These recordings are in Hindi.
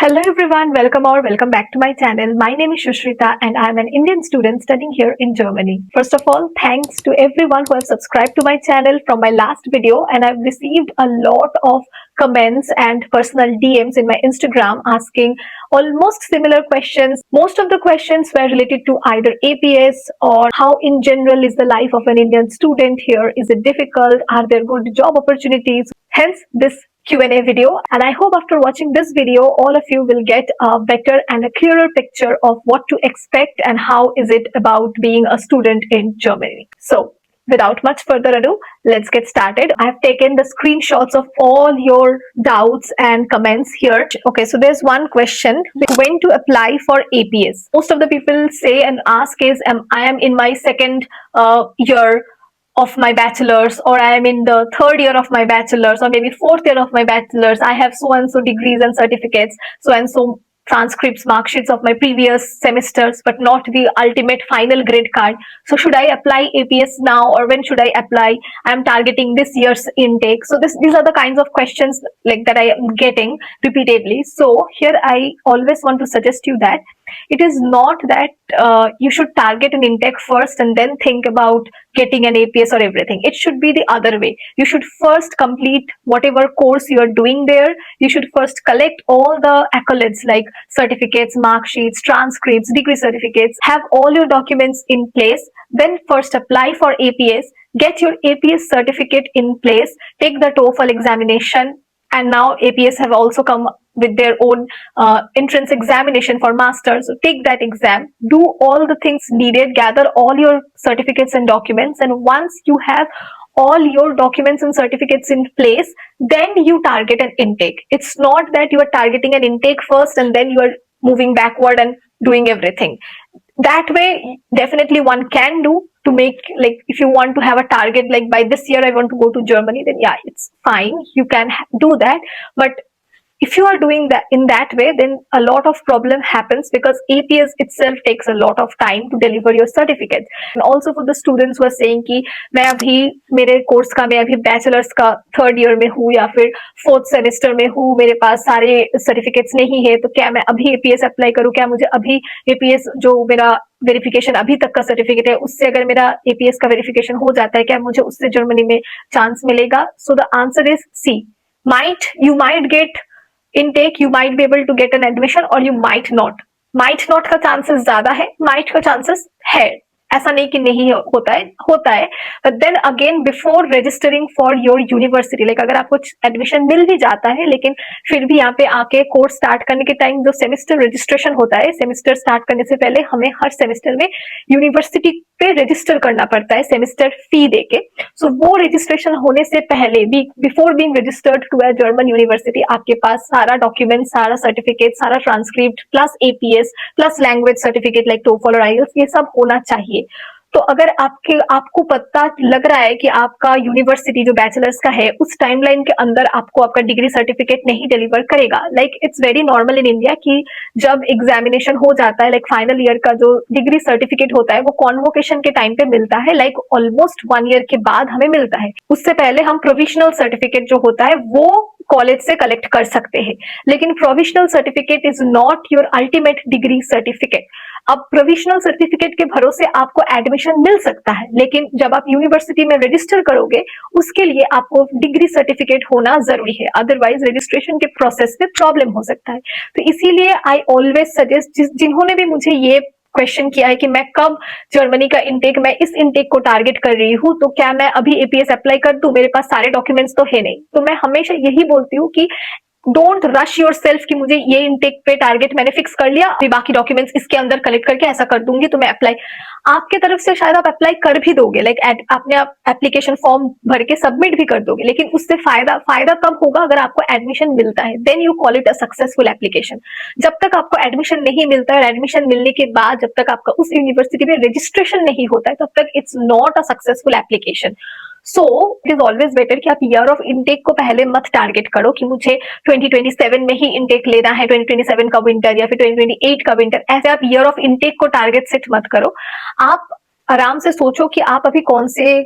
Hello everyone, welcome back to my channel. My name is Shushrita and I am an Indian student studying here in Germany. First of all, thanks to everyone who has subscribed to my channel from my last video, and I've received a lot of comments and personal DMs in my Instagram asking almost similar questions. Most of the questions were related to either APS or how in general is the life of an Indian student here. Is it difficult? Are there good job opportunities? Hence this Q&A video, and I hope after watching this video all of you will get a better and a clearer picture of what to expect and how is it about being a student in Germany. So without much further ado, let's get started. I have taken the screenshots of all your doubts and comments here. Okay, so there's one question: when to apply for APS? Most of the people say and ask is I am in my second year of my bachelor's, or I am in the third year of my bachelor's, or maybe fourth year of my bachelor's. I have so and so degrees and certificates, so and so transcripts, mark sheets of my previous semesters, but not the ultimate final grade card. So should I apply APS now, or when should I apply? I'm targeting this year's intake. So these are the kinds of questions like that I am getting repeatedly. So here I always want to suggest you that it is not that you should target an intake first and then think about getting an APS or everything. It should be the other way. You should first complete whatever course you are doing there. You should first collect all the accolades like certificates, mark sheets, transcripts, degree certificates, have all your documents in place, then first apply for APS, get your APS certificate in place, take the TOEFL examination, and now APS have also come with their own entrance examination for masters. So take that exam, do all the things needed, gather all your certificates and documents, and once you have all your documents and certificates in place, then you target an intake. It's not that you are targeting an intake first and then you are moving backward and doing everything. That way definitely one can do to make, like, if you want to have a target like by this year I want to go to Germany, then yeah, it's fine, you can do that. But if you are doing that in that way, then a lot of problem happens because APS itself takes a lot of time to deliver your certificate. And also for the students who are saying कि मैं अभी मेरे कोर्स का, मैं अभी बैचलर्स का थर्ड ईयर में हूँ या फिर फोर्थ सेमेस्टर में हूँ, मेरे पास सारे सर्टिफिकेट्स नहीं है, तो क्या मैं अभी APS अप्लाई करूँ? क्या मुझे अभी APS जो मेरा वेरिफिकेशन अभी तक का सर्टिफिकेट है उससे अगर मेरा APS का वेरिफिकेशन हो जाता है, क्या मुझे उससे जर्मनी में चांस मिलेगा? So the answer is C. You might get intake, you might be able to get an admission, or you might not. Might not का chances ज्यादा है, might का chances है. ऐसा नहीं कि नहीं होता है. But then again, before registering for your university, like अगर आपको एडमिशन मिल भी जाता है, लेकिन फिर भी यहाँ पे आके कोर्स स्टार्ट करने के टाइम जो सेमेस्टर रजिस्ट्रेशन होता है, सेमेस्टर स्टार्ट करने से पहले हमें हर सेमेस्टर में यूनिवर्सिटी पे रजिस्टर करना पड़ता है सेमेस्टर फी देके. सो वो रजिस्ट्रेशन होने से पहले भी, before being registered to a German university, आपके पास सारा डॉक्यूमेंट, सारा सर्टिफिकेट, सारा transcript plus APS plus language certificate like TOEFL और IELTS, ये सब होना चाहिए. तो अगर आपको पता लग रहा है कि आपका यूनिवर्सिटी जो बैचलर्स का है उस टाइमलाइन के अंदर आपको आपका डिग्री सर्टिफिकेट नहीं डिलीवर करेगा, like it's very normal in India कि जब एग्जामिनेशन हो जाता है, लाइक फाइनल ईयर का जो डिग्री सर्टिफिकेट होता है वो कॉन्वोकेशन के टाइम पे मिलता है, लाइक ऑलमोस्ट 1 ईयर के बाद हमें मिलता है. उससे पहले हम प्रोविजनल सर्टिफिकेट जो होता है वो कॉलेज से कलेक्ट कर सकते हैं, लेकिन provisional certificate is not your ultimate degree certificate. अब प्रोविजनल सर्टिफिकेट के भरोसे आपको एडमिशन मिल सकता है, लेकिन जब आप यूनिवर्सिटी में रजिस्टर करोगे उसके लिए आपको डिग्री सर्टिफिकेट होना जरूरी है, अदरवाइज रजिस्ट्रेशन के प्रोसेस में प्रॉब्लम हो सकता है. तो इसीलिए आई ऑलवेज सजेस्ट, जिन्होंने भी मुझे ये क्वेश्चन किया है कि मैं कब जर्मनी का इंटेक, मैं इस इंटेक को टारगेट कर रही हूँ, तो क्या मैं अभी APS अप्लाई कर दूं? मेरे पास सारे डॉक्यूमेंट्स तो है नहीं. तो मैं हमेशा यही बोलती हूँ कि डोंट रश योर सेल्फ कि मुझे ये इंटेक पे टारगेट मैंने फिक्स कर लिया, अभी बाकी डॉक्यूमेंट्स इसके अंदर कलेक्ट करके ऐसा कर दूंगी तो मैं अप्लाई. आपके तरफ से शायद आप अप्लाई कर भी दोगे, लाइक आपने एप्लीकेशन फॉर्म भर के सबमिट भी कर दोगे, लेकिन उससे फायदा तब होगा अगर आपको एडमिशन मिलता है, then you call it a successful application. जब तक आपको एडमिशन नहीं मिलता है और एडमिशन मिलने के बाद जब तक आपका उस यूनिवर्सिटी में रजिस्ट्रेशन नहीं होता है, तब तक it's not a successful application. So it is always better कि आप ईयर ऑफ इनटेक को पहले मत टारगेट करो कि मुझे 2027 में ही इनटेक लेना है, 2027 का विंटर या फिर 2028 का विंटर. ऐसे आप ईयर ऑफ इनटेक को टारगेट सेट मत करो. आप आराम से सोचो कि आप अभी कौन से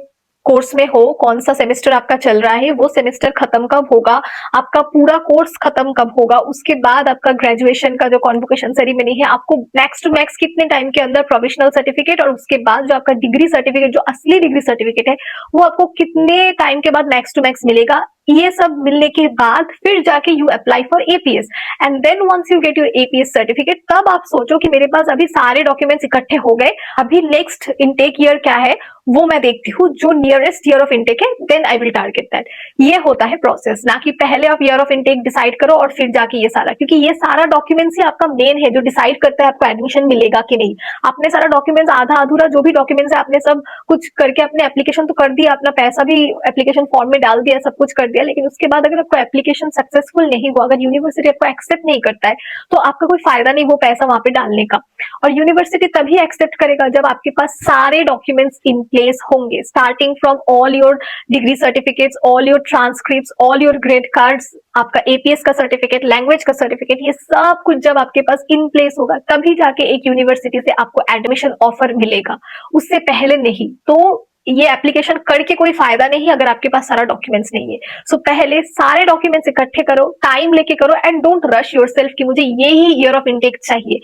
कोर्स में हो, कौन सा सेमेस्टर आपका चल रहा है, वो सेमेस्टर खत्म कब होगा, आपका पूरा कोर्स खत्म कब होगा, उसके बाद आपका ग्रेजुएशन का जो कॉन्वोकेशन सेरेमनी है, आपको मैक्स टू मैक्स कितने टाइम के अंदर प्रोविजनल सर्टिफिकेट, और उसके बाद जो आपका डिग्री सर्टिफिकेट, जो असली डिग्री सर्टिफिकेट है, वो आपको कितने टाइम के बाद मैक्स टू मैक्स मिलेगा। ये सब मिलने के बाद फिर जाके you apply for APS, and then once you get your APS certificate, तब आप सोचो कि मेरे पास अभी सारे डॉक्यूमेंट्स इकट्ठे हो गए, अभी नेक्स्ट इनटेक ईयर क्या है वो मैं देखती हूँ, जो नियरेस्ट ईयर ऑफ इनटेक है, then I will target that. ये होता है प्रोसेस, ना कि पहले आप ईयर ऑफ इनटेक डिसाइड करो और फिर जाके ये सारा, क्योंकि ये सारा डॉक्यूमेंट्स ही आपका मेन है जो डिसाइड करता है आपको एडमिशन मिलेगा कि नहीं। आपने सारा डॉक्यूमेंट्स आधा अधूरा जो भी डॉक्यूमेंट्स है आपने सब कुछ करके अपने एप्लीकेशन तो कर दिया, अपना पैसा भी एप्लीकेशन फॉर्म में डाल दिया, सब कुछ कर दिया, लेकिन उसके बाद अगर आपको एप्लीकेशन सक्सेसफुल नहीं हुआ, अगर यूनिवर्सिटी आपको एक्सेप्ट नहीं करता है, तो आपका कोई फायदा नहीं वो पैसा वहां पे डालने का। और यूनिवर्सिटी तभी एक्सेप्ट करेगा जब आपके पास सारे डॉक्यूमेंट्स इन प्लेस होंगे, starting from all your degree certificates, all your transcripts, all your grade cards, आपका एपीएस का सर्टिफिकेट, लैंग्वेज का सर्टिफिकेट, ये सब कुछ जब आपके पास इन प्लेस होगा, तभी जाके एक यूनिवर्सिटी से आपको एडमिशन ऑफर मिलेगा, उससे पहले नहीं। तो ये एप्लीकेशन करके कोई फायदा नहीं अगर आपके पास सारा डॉक्यूमेंट्स नहीं है। सो पहले सारे डॉक्यूमेंट्स इकट्ठे करो, टाइम लेके करो, एंड डोंट रश योरसेल्फ कि मुझे ये ही ईयर ऑफ इनटेक चाहिए।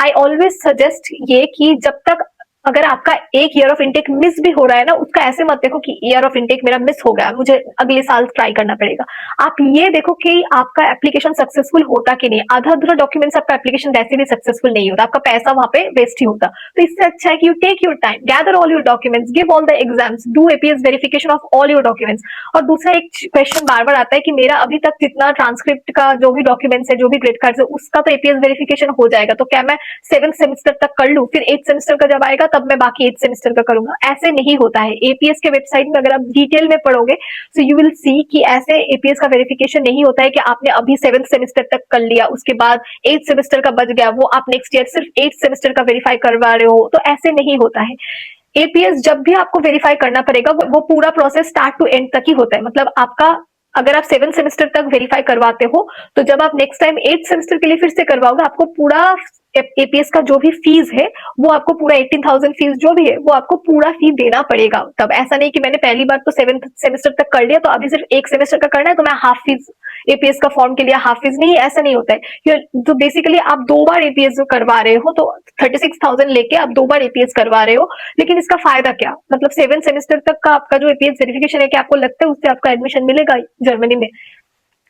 आई ऑलवेज सजेस्ट ये कि जब तक, अगर आपका एक ईयर ऑफ इनटेक मिस भी हो रहा है ना, उसका ऐसे मत देखो कि ईयर ऑफ इनटेक मेरा मिस हो गया, मुझे अगले साल ट्राई करना पड़ेगा। आप ये देखो कि आपका एप्लीकेशन सक्सेसफुल होता कि नहीं। आधा अधूरा डॉक्यूमेंट्स आपका एप्लीकेशन वैसे भी सक्सेसफुल नहीं होता, आपका पैसा वहां पे वेस्ट ही होता। तो इससे अच्छा है कि you take your time, gather all your documents, give all the exams, do APS verification of all your documents. और दूसरा एक क्वेश्चन बार बार आता है कि मेरा अभी तक जितना ट्रांसक्रिप्ट का जो भी डॉक्यूमेंट्स है, जो भी ग्रेड कार्ड है, उसका तो एपीएस वेरिफिकेशन हो जाएगा, तो क्या मैं 7th सेमेस्टर तक कर लूं, फिर 8th सेमेस्टर का जब आएगा तब मैं बाकी 8th सेमेस्टर का करूंगा? ऐसे नहीं होता है। एपीएस के वेबसाइट में अगर आप डिटेल में पढ़ोगे तो यू विल सी कि ऐसे एपीएस का वेरिफिकेशन नहीं होता है कि आपने अभी 7th सेमेस्टर तक कर लिया, उसके बाद 8th सेमेस्टर का बच गया, वो आप नेक्स्ट ईयर सिर्फ 8th सेमेस्टर का वेरीफाई करवा रहे हो, तो ऐसे नहीं होता है। एपीएस जब भी आपको वेरीफाई करना पड़ेगा, वो पूरा प्रोसेस स्टार्ट टू एंड तक ही होता है। मतलब आपका, अगर आप 7th सेमेस्टर तक वेरीफाई करवाते हो, तो जब आप नेक्स्ट टाइम 8th सेमेस्टर के लिए फिर से करवाओगे, आपको पूरा एपीएस का जो भी फीस है, वो आपको पूरा 18,000 फीस जो भी है, वो आपको पूरा फी देना पड़ेगा। तब ऐसा नहीं कि मैंने पहली बार तो 7th सेमेस्टर तक कर लिया, तो अभी सिर्फ एक सेमेस्टर का करना है, तो मैं हाफ फीस एपीएस का फॉर्म के लिए हाफ फीस, नहीं, ऐसा नहीं होता है। तो बेसिकली आप 2 बार एपीएस करवा रहे हो, तो 36,000 लेके आप 2 बार एपीएस करवा रहे हो, लेकिन इसका फायदा क्या? मतलब 7th सेमेस्टर तक का आपका जो एपीएस वेरिफिकेशन है, कि आपको लगता है उससे आपका एडमिशन मिलेगा जर्मनी में?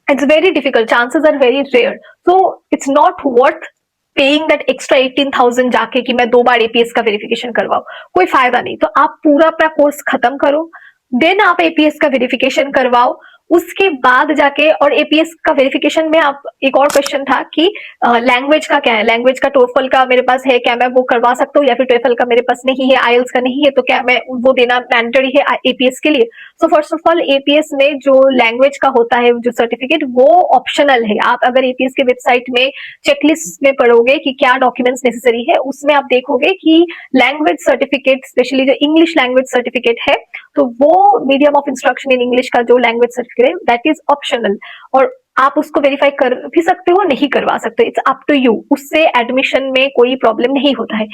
It's very difficult, chances are very rare, so it's not worth paying that extra 18,000 जाके कि मैं 2 बार एपीएस का वेरिफिकेशन करवाऊं, कोई फायदा नहीं। तो आप पूरा अपना कोर्स खत्म करो, देन आप एपीएस का वेरिफिकेशन करवाओ, उसके बाद जाके। और एपीएस का वेरिफिकेशन में आप, एक और क्वेश्चन था कि लैंग्वेज का क्या है, लैंग्वेज का टोफल का मेरे पास है, क्या मैं वो करवा सकता हूँ, या फिर टोफल का मेरे पास नहीं है, आईएलटीएस का नहीं है, तो क्या मैं वो देना मैंडेटरी है एपीएस के लिए? So first of all, APS में जो लैंग्वेज का होता है जो सर्टिफिकेट, वो ऑप्शनल है। आप अगर एपीएस के वेबसाइट में चेकलिस्ट में पढ़ोगे कि क्या डॉक्यूमेंट्स नेसेसरी है, उसमें आप देखोगे कि लैंग्वेज सर्टिफिकेट, स्पेशली जो इंग्लिश लैंग्वेज सर्टिफिकेट है, तो वो medium of instruction in English का जो लैंग्वेज सर्टिफिकेट है, दैट इज ऑप्शनल। और आप उसको वेरीफाई कर भी सकते हो, नहीं करवा सकते, इट्स अप टू यू। उससे एडमिशन में कोई प्रॉब्लम नहीं होता है।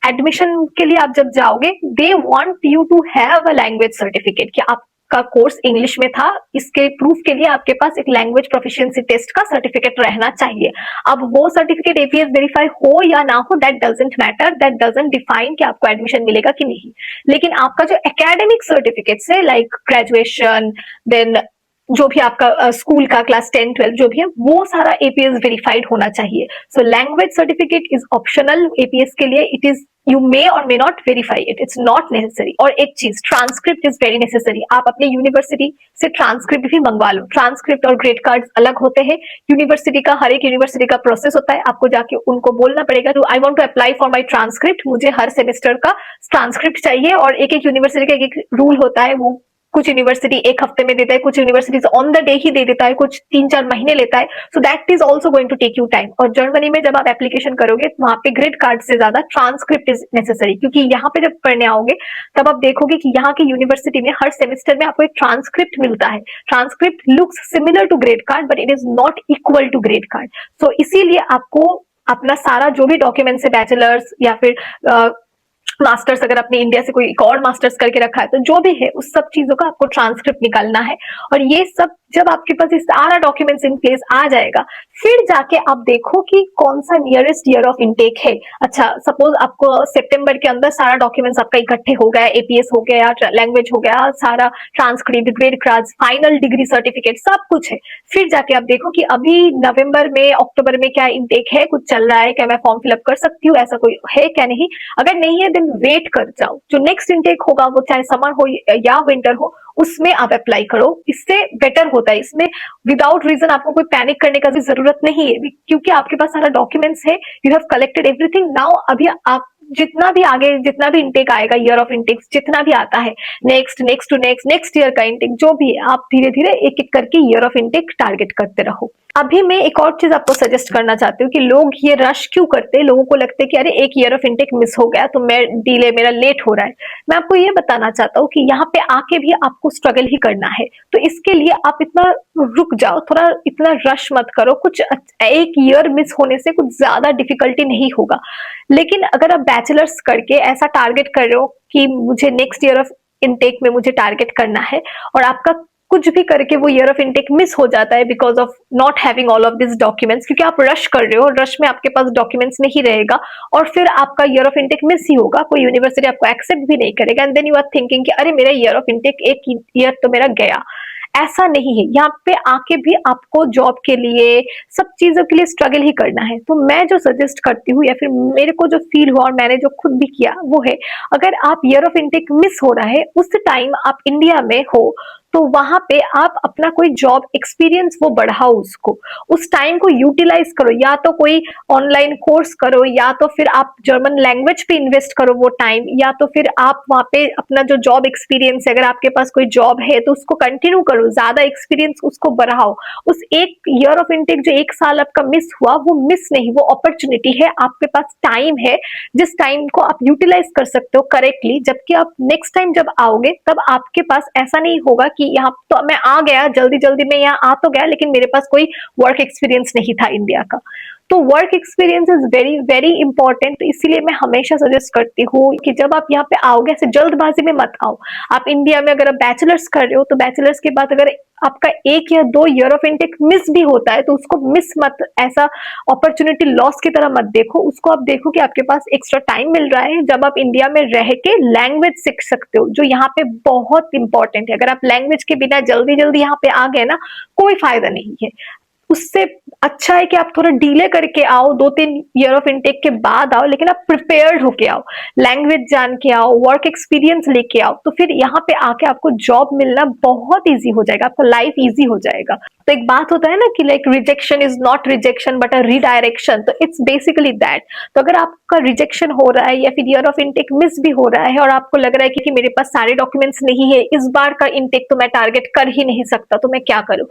एडमिशन के लिए आप जब जाओगे, they want you to have a language certificate, कि आपका कोर्स इंग्लिश में था, इसके प्रूफ के लिए आपके पास एक लैंग्वेज प्रोफिशिएंसी टेस्ट का सर्टिफिकेट रहना चाहिए। अब वो सर्टिफिकेट एपीएस वेरीफाई हो या ना हो, that doesn't matter, that doesn't define कि आपको एडमिशन मिलेगा कि नहीं। लेकिन आपका जो एकेडमिक सर्टिफिकेट्स है, लाइक ग्रेजुएशन, देन जो भी आपका स्कूल का क्लास 10, 12 जो भी है, वो सारा एपीएस वेरीफाइड होना चाहिए। So language certificate is optional APS के लिए, इट इज, यू मे और may not verify it, it's not necessary. और एक चीज, ट्रांसक्रिप्ट इज वेरी नेसेसरी। आप अपने यूनिवर्सिटी से ट्रांसक्रिप्ट भी मंगवा लो। ट्रांसक्रिप्ट और ग्रेड कार्ड अलग होते हैं। यूनिवर्सिटी का, हर एक यूनिवर्सिटी का प्रोसेस होता है, आपको जाके उनको बोलना पड़ेगा to I want to apply for my transcript, मुझे हर सेमेस्टर का ट्रांसक्रिप्ट चाहिए। और एक एक यूनिवर्सिटी का एक एक रूल होता है, वो कुछ यूनिवर्सिटी 1 हफ्ते में देता है, कुछ यूनिवर्सिटीज ऑन द डे ही दे देता है, कुछ 3-4 महीने लेता है। So that is also going to take you time. और जर्मनी में जब आप एप्लीकेशन करोगे, वहां पे ग्रेड कार्ड से ज्यादा ट्रांसक्रिप्ट इज नेसेसरी, क्योंकि यहाँ पे जब पढ़ने आओगे तब आप देखोगे कि यहाँ की यूनिवर्सिटी में हर सेमेस्टर में आपको एक ट्रांसक्रिप्ट मिलता है। Transcript looks similar to grade card, but it is not equal to grade card. So इसीलिए आपको अपना सारा जो भी डॉक्यूमेंट्स है, बैचलर्स या फिर मास्टर्स अगर आपने इंडिया से कोई एक और मास्टर्स करके रखा है, तो जो भी है उस सब चीजों का आपको ट्रांसक्रिप्ट निकालना है। और ये सब जब आपके पास ये सारा डॉक्यूमेंट्स इन प्लेस आ जाएगा, फिर जाके आप देखो कि कौन सा नियरेस्ट ईयर ऑफ इनटेक है। अच्छा, सपोज आपको सितंबर के अंदर सारा डॉक्यूमेंट्स आपका इकट्ठे हो गया, एपीएस हो गया, लैंग्वेज हो गया, सारा transcript, grade class, final decree certificate, सब कुछ है। फिर जाके आप देखो कि अभी नवंबर में, अक्टूबर में क्या इनटेक है, कुछ चल रहा है क्या, मैं फॉर्म फिलअप कर सकती हूँ, ऐसा कोई है क्या नहीं। अगर नहीं है देन वेट कर जाओ, जो नेक्स्ट इनटेक होगा वो चाहे समर हो या विंटर हो, उसमें आप अप्लाई करो, इससे बेटर होता है। इसमें विदाउट रीजन आपको कोई पैनिक करने का भी जरूरत नहीं है, क्योंकि आपके पास सारा डॉक्यूमेंट्स है, you have collected everything. Now अभी आप जितना भी आगे, जितना भी इनटेक आएगा, ईयर ऑफ इनटेक जितना भी आता है, next next to next next year का इनटेक जो भी है, आप धीरे धीरे एक एक करके ईयर ऑफ इनटेक टारगेट करते रहो। अभी मैं एक और चीज आपको सजेस्ट करना चाहती हूँ कि लोग ये रश क्यों करते हैं। लोगों को लगता है कि अरे एक ईयर ऑफ इनटेक मिस हो गया तो मैं डिले, मेरा लेट हो रहा है। मैं आपको ये बताना चाहता हूँ कि यहाँ पे आके भी आपको स्ट्रगल ही करना है, तो इसके लिए आप इतना रुक जाओ, थोड़ा इतना रश मत करो। कुछ एक ईयर मिस होने से कुछ ज्यादा डिफिकल्टी नहीं होगा। लेकिन अगर आप बैचलर्स करके ऐसा टारगेट कर रहे हो कि मुझे नेक्स्ट ईयर ऑफ इनटेक में मुझे टारगेट करना है, और आपका कुछ भी करके वो ईयर ऑफ इनटेक मिस हो जाता है because of not having all of this documents, क्योंकि आप रश कर रहे हो, रश में आपके पास डॉक्यूमेंट्स नहीं रहेगा, और फिर आपका ईयर ऑफ इनटेक मिस ही होगा, कोई यूनिवर्सिटी आपको एक्सेप्ट भी नहीं करेगा, and then you are thinking कि अरे मेरा ईयर ऑफ इनटेक एक ईयर तो मेरा गया। ऐसा नहीं है, यहाँ पे आके भी आपको जॉब के लिए, सब चीजों के लिए स्ट्रगल ही करना है। तो मैं जो सजेस्ट करती हूँ, या फिर मेरे को जो फील हुआ और मैंने जो खुद भी किया, वो है अगर आप ईयर ऑफ इनटेक मिस हो रहा है, उस टाइम आप इंडिया में हो, तो वहां पे आप अपना कोई जॉब एक्सपीरियंस वो बढ़ाओ, उसको, उस टाइम को यूटिलाइज करो। या तो कोई ऑनलाइन कोर्स करो, या तो फिर आप जर्मन लैंग्वेज पे इन्वेस्ट करो वो टाइम, या तो फिर आप वहां पे अपना जो जॉब एक्सपीरियंस है, अगर आपके पास कोई जॉब है तो उसको कंटिन्यू करो, ज्यादा एक्सपीरियंस उसको बढ़ाओ। उस एक ईयर ऑफ इनटेक जो एक साल आपका मिस हुआ, वो मिस नहीं, वो अपॉर्चुनिटी है, आपके पास टाइम है, जिस टाइम को आप यूटिलाइज कर सकते हो करेक्टली। जबकि आप नेक्स्ट टाइम जब आओगे, तब आपके पास ऐसा नहीं होगा कि यहाँ तो मैं आ गया, जल्दी जल्दी में यहाँ आ तो गया, लेकिन मेरे पास कोई वर्क एक्सपीरियंस नहीं था इंडिया का। तो work experience is very very important. तो इसीलिए मैं हमेशा सजेस्ट करती हूँ कि जब आप यहाँ पे आओगे, ऐसे जल्दबाजी में मत आओ। आप इंडिया में अगर आप बैचलर्स कर रहे हो, तो बैचलर्स के बाद अगर आपका एक या दो ईयर ऑफ इनटेक मिस भी होता है, तो उसको मिस मत, ऐसा अपॉर्चुनिटी लॉस की तरह मत देखो उसको। आप देखो कि आपके पास एक्स्ट्रा टाइम मिल रहा है, जब आप इंडिया में रह के लैंग्वेज सीख सकते हो, जो यहाँ पे बहुत इंपॉर्टेंट है। अगर आप लैंग्वेज के बिना जल्दी जल्दी यहाँ पे आ गए ना, कोई फायदा नहीं है। उससे अच्छा है कि आप थोड़ा डिले करके आओ, 2-3 ईयर ऑफ इनटेक के बाद आओ, लेकिन आप प्रिपेयर्ड होके आओ, लैंग्वेज जान के आओ, वर्क एक्सपीरियंस लेके आओ। तो फिर यहाँ पे आके आपको जॉब मिलना बहुत इजी हो जाएगा, आपका लाइफ इजी हो जाएगा। तो एक बात होता है ना कि like rejection is not rejection but a redirection, तो इट्स बेसिकली दैट। तो अगर आपका रिजेक्शन हो रहा है, या फिर ईयर ऑफ इनटेक मिस भी हो रहा है, और आपको लग रहा है कि मेरे पास सारे डॉक्यूमेंट्स नहीं है, इस बार का इनटेक तो मैं टारगेट कर ही नहीं सकता, तो मैं क्या करूं।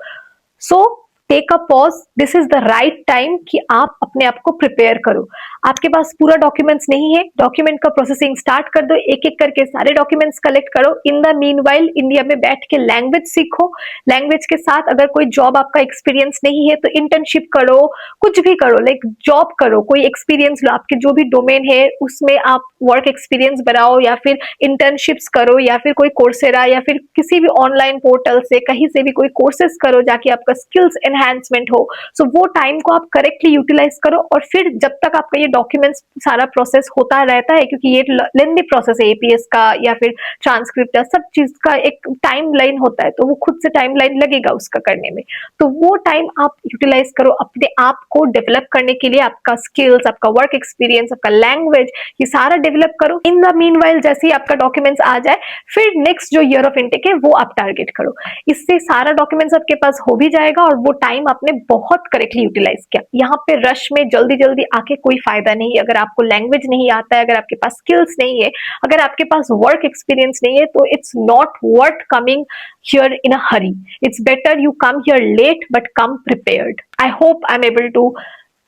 So take a pause, this is the right time कि आप अपने आप को प्रिपेयर करो। आपके पास पूरा डॉक्यूमेंट्स नहीं है, डॉक्यूमेंट का प्रोसेसिंग स्टार्ट कर दो, एक एक करके सारे डॉक्यूमेंट्स कलेक्ट करो। इन द मीनवाइल इंडिया में बैठ के लैंग्वेज सीखो, लैंग्वेज के साथ अगर कोई जॉब आपका एक्सपीरियंस नहीं है तो इंटर्नशिप करो, कुछ भी करो, लाइक जॉब करो, कोई एक्सपीरियंस लो, आपके जो भी डोमेन है उसमें आप वर्क एक्सपीरियंस बनाओ, या फिर इंटर्नशिप्स करो, या फिर कोई कोर्सेरा या फिर किसी भी ऑनलाइन पोर्टल से कहीं से भी कोई कोर्सेज करो, जाके आपका स्किल्स एनहांसमेंट हो। सो वो टाइम को आप करेक्टली यूटिलाइज करो। और फिर जब तक आपका ये डॉक्यूमेंट्स सारा प्रोसेस होता रहता है, क्योंकि ये लेंथी प्रोसेस है एपीएस का या फिर ट्रांसक्रिप्ट का, सब चीज का एक टाइम लाइन होता है, तो वो खुद से टाइम लाइन लगेगा उसका करने में। तो वो टाइम आप यूटिलाइज करो अपने आप को डेवलप करने के लिए, आपका स्किल्स, आपका वर्क एक्सपीरियंस, आपका लैंग्वेज, ये सारा डेवलप करो। इन द मीनवाइल जैसे ही आपका डॉक्यूमेंट्स आ जाए, फिर नेक्स्ट जो ईयर ऑफ इनटेक है वो आप टारगेट करो। इससे सारा डॉक्यूमेंट्स आपके पास हो भी जाएगा, और वो टाइम आपने बहुत करेक्टली यूटिलाइज किया। यहाँ पे रश में जल्दी जल्दी आके कोई फायदा नहीं है। अगर आपको लैंग्वेज नहीं आता है, अगर आपके पास स्किल्स नहीं है, अगर आपके पास वर्क एक्सपीरियंस नहीं है, तो it's not worth coming here in a hurry. It's better you come here late but come prepared. I hope I am able to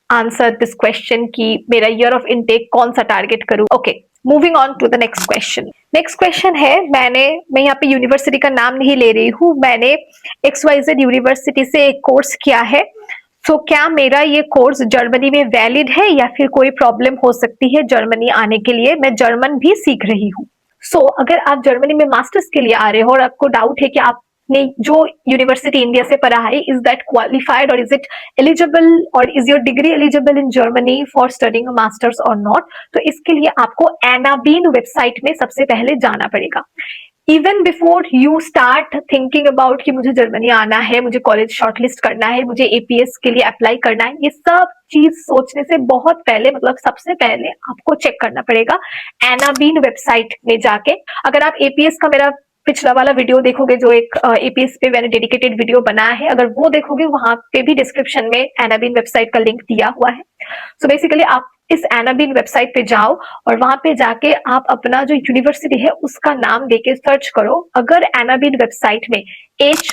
answer this question कि मेरा ईयर ऑफ इनटेक कौन सा टारगेट करूं। Okay, moving on to the next question. Next question है, मैं यहाँ पे यूनिवर्सिटी का नाम नहीं ले रही हूँ, मैंने XYZ यूनिवर्सिटी से एक कोर्स किया है। सो क्या मेरा ये कोर्स जर्मनी में वैलिड है या फिर कोई प्रॉब्लम हो सकती है जर्मनी आने के लिए? मैं जर्मन भी सीख रही हूँ। अगर आप जर्मनी में मास्टर्स के लिए आ रहे हो और आपको डाउट है कि आपने जो यूनिवर्सिटी इंडिया से पढ़ा है, इज दैट क्वालिफाइड और इज इट एलिजिबल और is your degree eligible in Germany for studying masters और नॉट, तो इसके लिए आपको एनाबीन वेबसाइट में सबसे पहले जाना पड़ेगा। Even before you start thinking about कि मुझे जर्मनी आना है, मुझे कॉलेज शॉर्टलिस्ट करना है, मुझे एपीएस के लिए अप्लाई करना है, ये सब चीज सोचने से बहुत पहले, मतलब सबसे पहले आपको चेक करना पड़ेगा एनाबीन वेबसाइट में जाके। अगर आप एपीएस का मेरा पिछला वाला वीडियो देखोगे, जो एक एपीएस पे मैंने डेडिकेटेड वीडियो बनाया है, अगर वो देखोगे, वहां पे भी डिस्क्रिप्शन में एनाबीन वेबसाइट का लिंक दिया हुआ है। सो बेसिकली आप इस एनाबीन वेबसाइट पे जाओ और वहां पे जाके आप अपना जो यूनिवर्सिटी है उसका नाम देके सर्च करो। अगर एनाबीन वेबसाइट में H+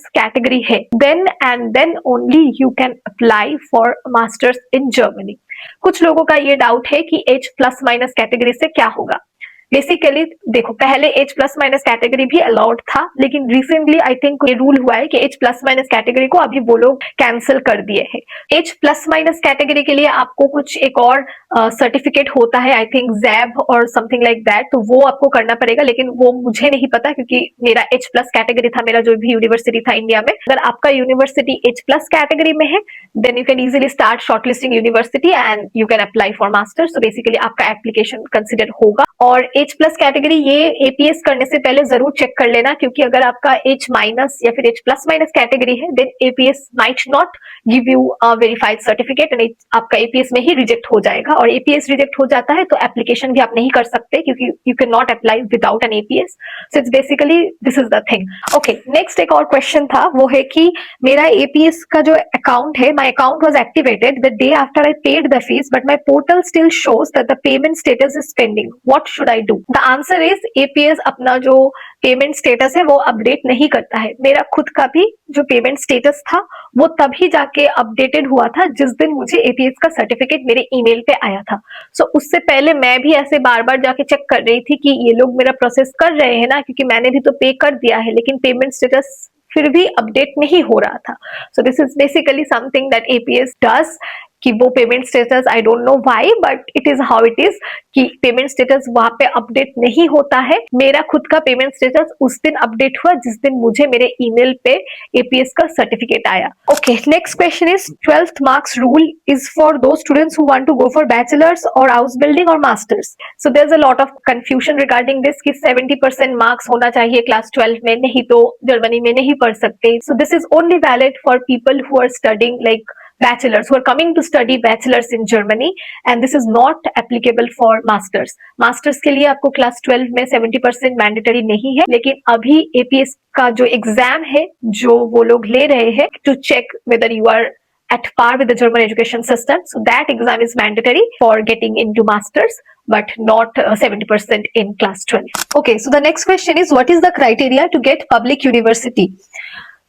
कैटेगरी है, then and then only you can apply for masters in Germany. कुछ लोगों का ये डाउट है कि H+- कैटेगरी से क्या होगा। बेसिकली देखो, पहले H+- कैटेगरी भी अलाउड था, लेकिन रिसेंटली आई थिंक ये रूल हुआ है कि H+- कैटेगरी को अभी वो लोग कैंसिल कर दिए हैं। H+- कैटेगरी के लिए आपको कुछ एक और सर्टिफिकेट होता है, आई थिंक जैब और समथिंग लाइक दैट, तो वो आपको करना पड़ेगा, लेकिन वो मुझे नहीं पता क्योंकि मेरा H+ कैटेगरी था, मेरा जो भी यूनिवर्सिटी था इंडिया में। अगर आपका यूनिवर्सिटी H+ कैटेगरी में है, then you can easily start shortlisting university and you can apply for masters. तो बेसिकली आपका एप्लीकेशन कंसिडर होगा। और H+ कैटेगरी ये एपीएस करने से पहले जरूर चेक कर लेना, क्योंकि अगर आपका H- या फिर H+- कैटेगरी है, then APS might not give you a verified certificate and आपका एपीएस में ही रिजेक्ट हो जाएगा। और एपीएस रिजेक्ट हो जाता है तो एप्लीकेशन भी आप नहीं कर सकते, क्योंकि you can not apply without an APS. So it's basically this is the thing. Okay, next एक और क्वेश्चन था, वो है कि मेरा एपीएस का जो अकाउंट है, my account was activated the day after I paid the fees, but my portal still shows that the payment status is pending, what should I do? The answer is APS अपना जो पेमेंट स्टेटस है वो अपडेट नहीं करता है। मेरा खुद का भी जो पेमेंट स्टेटस था वो तभी जाके अपडेटेड हुआ था जिस दिन मुझे एपीएस का सर्टिफिकेट मेरे ईमेल पे आया था। उससे पहले मैं भी ऐसे बार बार जाके चेक कर रही थी कि ये लोग मेरा प्रोसेस कर रहे हैं ना, क्योंकि मैंने भी तो पे कर दिया है, लेकिन पेमेंट स्टेटस फिर भी अपडेट नहीं हो रहा था। सो this is basically something that APS does, कि वो payment status, I don't know why, but it is how it is, कि पेमेंट स्टेटस वहां पे अपडेट नहीं होता है। मेरा खुद का पेमेंट स्टेटस उस दिन अपडेट हुआ जिस दिन मुझे मेरे ईमेल पे एपीएस का सर्टिफिकेट आया। Okay, next question is 12th marks rule is for the students who want to go for bachelors और हाउस बिल्डिंग और masters. So there is a lot of confusion regarding this कि 70% मार्क्स होना चाहिए क्लास 12 में, नहीं तो जर्मनी में नहीं पढ़ सकते। So this is only valid for people who are studying like bachelors, who are coming to study bachelors in Germany, and this is not applicable for masters. Masters के लिए आपको क्लास 12 में 70% मैंडेटरी नहीं है, लेकिन अभी एपीएस का जो एग्जाम है जो वो लोग ले रहे हैं to check whether you are at par with the German education system, so that exam is mandatory for getting into masters, but not 70% in class 12. Okay, so the next question is, what is the criteria to get public university?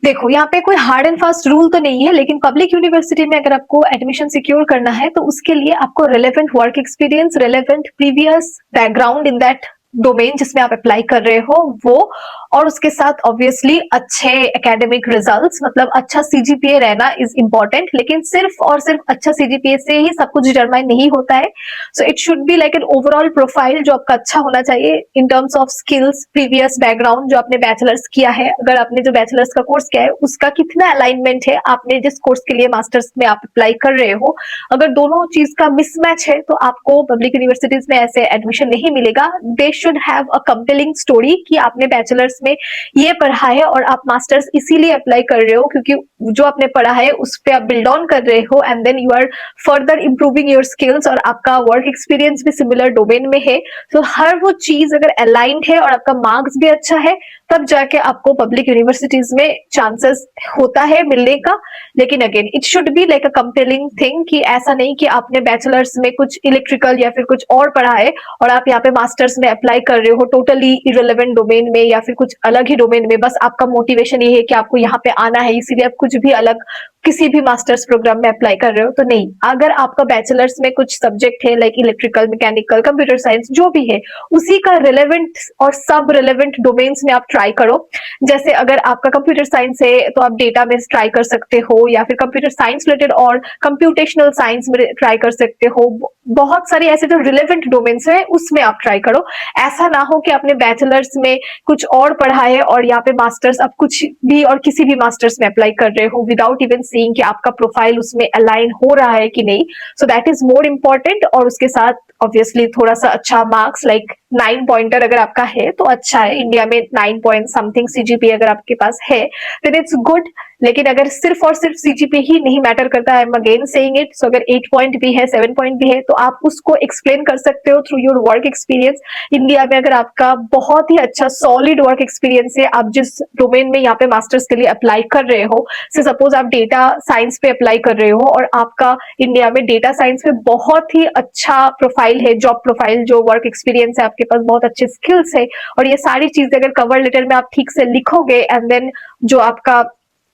देखो, यहाँ पे कोई हार्ड एंड फास्ट रूल तो नहीं है, लेकिन पब्लिक यूनिवर्सिटी में अगर आपको एडमिशन सिक्योर करना है तो उसके लिए आपको relevant work experience, relevant previous background in that domain जिसमें आप अप्लाई कर रहे हो वो, और उसके साथ ऑब्वियसली अच्छे एकेडमिक रिजल्ट्स, मतलब अच्छा सीजीपीए रहना इज इम्पोर्टेंट। लेकिन सिर्फ और सिर्फ अच्छा सीजीपीए से ही सब कुछ डिटरमाइन नहीं होता है। So it should be like an overall profile जो आपका अच्छा होना चाहिए in terms of skills, previous background, जो आपने बैचलर्स किया है, अगर आपने जो बैचलर्स का कोर्स किया है उसका कितना अलाइनमेंट है आपने जिस कोर्स के लिए मास्टर्स में आप अप्लाई कर रहे हो। अगर दोनों चीज का मिसमैच है तो आपको पब्लिक यूनिवर्सिटीज में ऐसे एडमिशन नहीं मिलेगा। They should have a compelling story कि आपने बैचलर्स में ये पढ़ा है और आप मास्टर्स इसीलिए अप्लाई कर रहे हो क्योंकि जो आपने पढ़ा है उस पर आप बिल्ड ऑन कर रहे हो, and then you are further improving your skills और आपका वर्क एक्सपीरियंस भी सिमिलर डोमेन में है। तो हर वो चीज अगर अलाइंड है और आपका मार्क्स भी अच्छा है, तब जाके आपको पब्लिक यूनिवर्सिटीज में चांसेस होता है मिलने का। लेकिन again it should be like a compelling thing, कि ऐसा नहीं कि आपने बैचलर्स में कुछ इलेक्ट्रिकल या फिर कुछ और पढ़ा है और आप यहाँ पे मास्टर्स में अप्लाई कर रहे हो टोटली इरेलेवेंट डोमेन में या फिर कुछ अलग ही डोमेन में, बस आपका मोटिवेशन ये है कि आपको यहाँ पे आना है इसीलिए आप कुछ भी अलग किसी भी मास्टर्स प्रोग्राम में अप्लाई कर रहे हो तो नहीं। अगर आपका बैचलर्स में कुछ सब्जेक्ट है like electrical, mechanical, computer science जो भी है, उसी का रिलेवेंट और सब रिलेवेंट डोमेन्स में आप ट्राई करो। जैसे अगर आपका कंप्यूटर साइंस है तो आप डेटा बेस ट्राई कर सकते हो, या फिर कंप्यूटर साइंस रिलेटेड और कंप्यूटेशनल साइंस में ट्राई कर सकते हो। बहुत सारे ऐसे जो रिलेवेंट डोमेन्स है उसमें आप ट्राई करो। ऐसा ना हो कि आपने बैचलर्स में कुछ और पढ़ा है और यहाँ पे मास्टर्स आप कुछ भी और किसी भी मास्टर्स में अप्लाई कर रहे हो विदाउट इवन सीइंग कि आपका प्रोफाइल उसमें अलाइन हो रहा है कि नहीं। सो दैट इज मोर इम्पोर्टेंट। और उसके साथ ऑब्वियसली थोड़ा सा अच्छा मार्क्स लाइक 9 पॉइंटर अगर आपका है तो अच्छा है। इंडिया में 9 पॉइंट समथिंग सीजीपीए अगर आपके पास है देन इट्स गुड। लेकिन अगर सिर्फ और सिर्फ सीजीपीए ही नहीं मैटर करता, I am again saying it, so अगर 8 पॉइंट भी है, 7 पॉइंट भी है, तो आप उसको एक्सप्लेन कर सकते हो through your work experience. India में अगर आपका बहुत ही अच्छा सॉलिड वर्क एक्सपीरियंस है, आप जिस डोमेन में यहाँ पे मास्टर्स के लिए अप्लाई कर रहे हो, से सपोज आप डेटा साइंस पे अप्लाई कर रहे हो और आपका इंडिया में डेटा साइंस में बहुत ही अच्छा प्रोफाइल है, जॉब प्रोफाइल, जो वर्क एक्सपीरियंस है, आपके पास बहुत अच्छे स्किल्स है, और ये सारी चीजें अगर कवर लेटर में आप ठीक से लिखोगे एंड देन जो आपका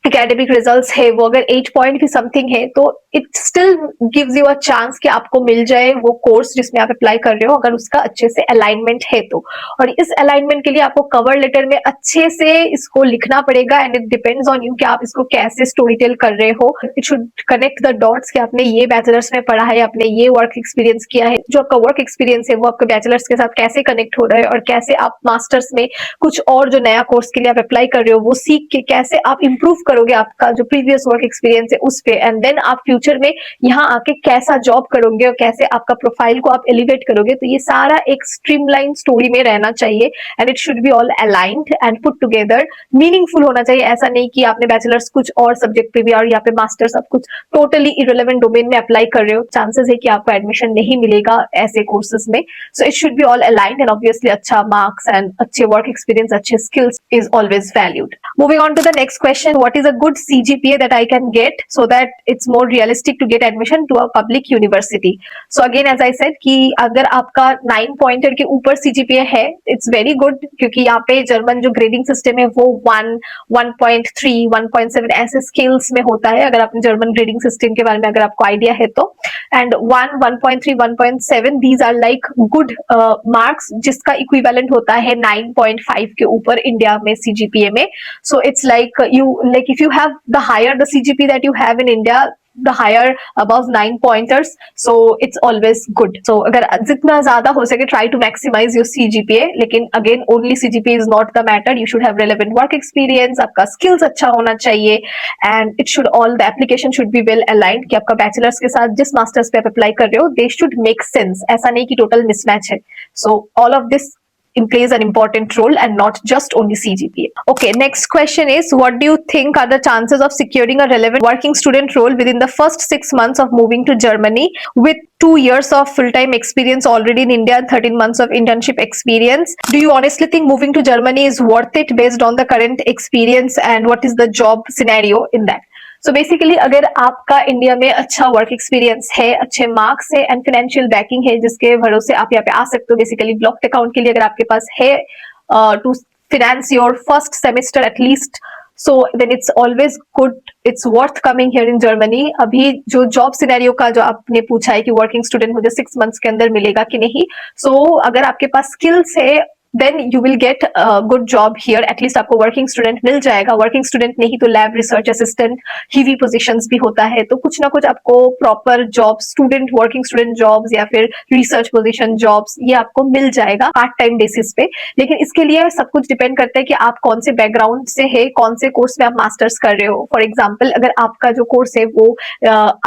एकेडमिक रिजल्ट्स है वो अगर 8 पॉइंट भी समथिंग है तो it still gives you a chance कि आपको मिल जाए वो कोर्स जिसमें आप अप्लाई कर रहे हो, अगर उसका अच्छे से अलाइनमेंट है तो। और इस अलाइनमेंट के लिए आपको कवर लेटर में अच्छे से इसको लिखना पड़ेगा and it depends on you कि आप इसको कैसे स्टोरी टेल कर रहे हो। It should connect the dots कि आपने ये बैचलर्स में पढ़ा है, आपने ये वर्क एक्सपीरियंस किया है, जो आपका वर्क एक्सपीरियंस है वो आपके बैचलर्स के साथ कैसे कनेक्ट हो रहा है, और कैसे आप मास्टर्स में कुछ और जो नया कोर्स के लिए आप अप्लाई कर रहे हो वो सीख के कैसे आप इंप्रूव करोगे आपका जो प्रीवियस वर्क एक्सपीरियंस है उस पे, एंड देन आप फ्यूचर में यहाँ आके कैसा जॉब करोगे और कैसे आपका प्रोफाइल को आप एलिवेट करोगे। तो ये सारा एक स्ट्रीमलाइन स्टोरी में रहना चाहिए and it should be all aligned and put together, meaningful होना चाहिए। ऐसा नहीं कि आपने बैचलर्स कुछ और सब्जेक्ट पे भी और यहाँ पे मास्टर्स आप कुछ टोटली इरेलेवेंट डोमेन में अप्लाई कर रहे हो, चांसेस है कि आपको एडमिशन नहीं मिलेगा ऐसे कोर्सेज में। So it should be all aligned and obviously अच्छा मार्क्स एंड अच्छे वर्क एक्सपीरियंस, अच्छे skills is always valued. Moving on to the next question, what is a good CGPA that I can get so that it's more realistic to get admission to a public university? So again as I said कि अगर आपका 9 पॉइंटर के ऊपर CGPA है it's very good, क्योंकि यहाँ पे जर्मन जो ग्रेडिंग सिस्टम है वो 1, 1.3, 1.7 ऐसे स्केल्स में होता है। अगर आपने जर्मन ग्रेडिंग सिस्टम के बारे में अगर आपको आइडिया है तो, and 1, 1.3, 1.7 these are like good marks जिसका इक्विवेलेंट होता है 9.5 के ऊपर इंडिया में CGPA में। So it's like if you have the higher the CGPA that you have in India, the higher above 9 pointers, so it's always good. So अगर जितना ज्यादा हो सके try to maximize your CGPA, लेकिन again only CGPA is not the matter, you should have relevant work experience, आपका skills अच्छा होना चाहिए, and it should all the application should be well aligned कि आपका bachelor's के साथ जिस masters पे आप apply कर रहे हो they should make sense, ऐसा नहीं कि total mismatch है। So all of this plays an important role and not just only CGPA. Okay, next question is, what do you think are the chances of securing a relevant working student role within the first 6 months of moving to Germany with 2 years of full-time experience already in India and 13 months of internship experience? Do you honestly think moving to Germany is worth it based on the current experience, and what is the job scenario in that? So basically अगर आपका इंडिया में अच्छा वर्क एक्सपीरियंस है, अच्छे मार्क्स है एंड फाइनेंशियल बैकिंग है जिसके भरोसे आप यहाँ पे आ सकते हो, बेसिकली ब्लॉक्ड अकाउंट के लिए अगर आपके पास है to finance your first semester at least, so then it's always good, it's worth coming here in Germany. अभी जो जॉब सिनेरियो का जो आपने पूछा है कि वर्किंग स्टूडेंट मुझे 6 मंथ्स के अंदर मिलेगा कि नहीं, सो अगर आपके पास स्किल्स है then you will get a good job here, at least आपको वर्किंग स्टूडेंट मिल जाएगा। वर्किंग स्टूडेंट नहीं तो लैब रिसर्च असिस्टेंट ही भी पोजीशंस भी होता है, तो कुछ ना कुछ आपको proper job, student working student jobs या फिर रिसर्च पोजीशन जॉब्स ये आपको मिल जाएगा पार्ट टाइम बेसिस पे। लेकिन इसके लिए सब कुछ डिपेंड करता है कि आप कौन से बैकग्राउंड से है, कौन से कोर्स में आप मास्टर्स कर रहे हो। फॉर एग्जाम्पल अगर आपका जो कोर्स है वो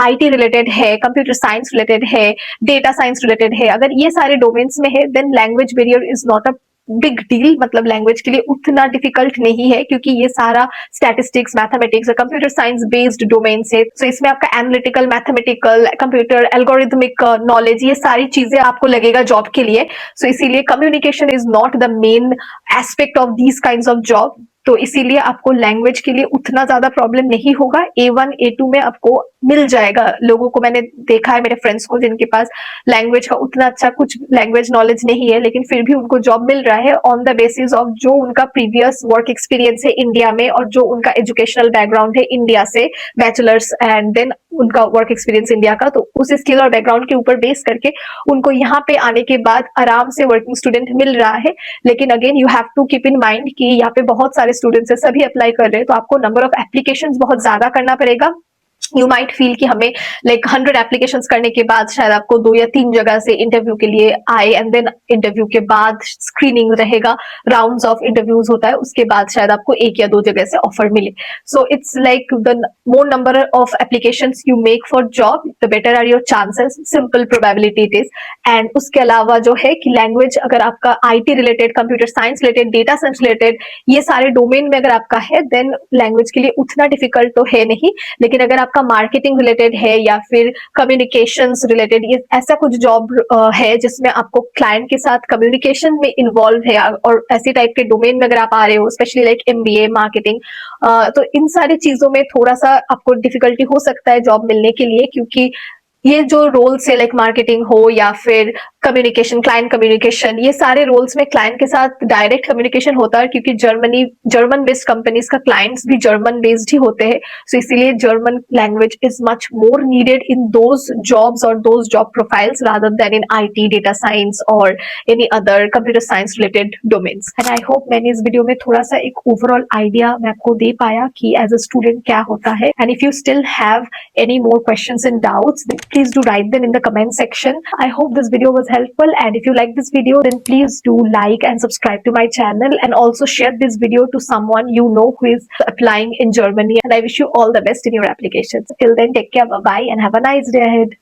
IT रिलेटेड है, कंप्यूटर साइंस रिलेटेड है, डेटा साइंस रिलेटेड है, अगर ये सारे डोमेन्स में है then language barrier is not a big deal, मतलब लैंग्वेज के लिए उतना डिफिकल्ट नहीं है, क्योंकि ये सारा स्टैटिस्टिक्स, मैथमेटिक्स और कंप्यूटर साइंस बेस्ड डोमेन है। सो इसमें आपका analytical, mathematical, computer algorithmic knowledge ये सारी चीजें आपको लगेगा जॉब के लिए। सो इसीलिए communication is not the main aspect of these kinds of job. तो इसीलिए आपको लैंग्वेज के लिए उतना ज्यादा प्रॉब्लम नहीं होगा। A1 A2 में आपको मिल जाएगा। लोगों को मैंने देखा है, मेरे फ्रेंड्स को, जिनके पास लैंग्वेज का उतना अच्छा कुछ लैंग्वेज नॉलेज नहीं है, लेकिन फिर भी उनको जॉब मिल रहा है ऑन द बेसिस ऑफ जो उनका प्रीवियस वर्क एक्सपीरियंस है इंडिया में और जो उनका एजुकेशनल बैकग्राउंड है इंडिया से, बैचलर्स एंड देन उनका वर्क एक्सपीरियंस इंडिया का। तो उस स्किल और बैकग्राउंड के ऊपर बेस करके उनको यहाँ पे आने के बाद आराम से वर्किंग स्टूडेंट मिल रहा है। लेकिन again you have to keep in mind कि यहाँ पे बहुत सारे स्टूडेंट्स है, सभी अप्लाई कर रहे हैं, तो आपको नंबर ऑफ एप्लीकेशंस बहुत ज्यादा करना पड़ेगा। यू माइट फील कि हमें लाइक 100 एप्लीकेशंस करने के बाद शायद आपको 2 या 3 जगह से इंटरव्यू के लिए आए, एंड देन इंटरव्यू के बाद स्क्रीनिंग रहेगा, राउंड्स ऑफ इंटरव्यूज होता है, उसके बाद शायद आपको 1 या 2 जगह से ऑफर मिले। So it's like the more number of applications you make for job, the better are your chances, simple probability it is. And उसके अलावा जो है कि लैंग्वेज अगर आपका IT related, computer science related, data science related, ये सारे डोमेन में अगर आपका है, देन लैंग्वेज के लिए उतना डिफिकल्ट तो है नहीं। लेकिन अगर आपका मार्केटिंग रिलेटेड है या फिर कम्युनिकेशंस रिलेटेड, ये ऐसा कुछ जॉब है जिसमें आपको क्लाइंट के साथ कम्युनिकेशन में इन्वॉल्व है, और ऐसी टाइप के डोमेन में अगर आप आ रहे हो, स्पेशली लाइक MBA, मार्केटिंग, तो इन सारी चीजों में थोड़ा सा आपको डिफिकल्टी हो सकता है जॉब मिलने के लिए, क्योंकि ये जो रोल्स है लाइक मार्केटिंग हो या फिर कम्युनिकेशन, क्लाइंट कम्युनिकेशन, ये सारे रोल्स में क्लाइंट के साथ डायरेक्ट कम्युनिकेशन होता है, क्योंकि जर्मन बेस्ड कंपनीज का क्लाइंट्स भी जर्मन बेस्ड ही होते हैं। सो इसीलिए German language is much more needed in those jobs और those job profiles rather than in IT, data science और any other computer science related domains. And I hope मैंने इस वीडियो में थोड़ा सा एक ओवरऑल आइडिया मैं आपको दे पाया कि एज अ स्टूडेंट क्या होता है। And if you still have any more questions and doubts, then please do write them in the comment section. I hope this video was helpful, and if you like this video, then please do like and subscribe to my channel, and also share this video to someone you know who is applying in Germany. And I wish you all the best in your applications. Till then, take care, bye bye, and have a nice day ahead.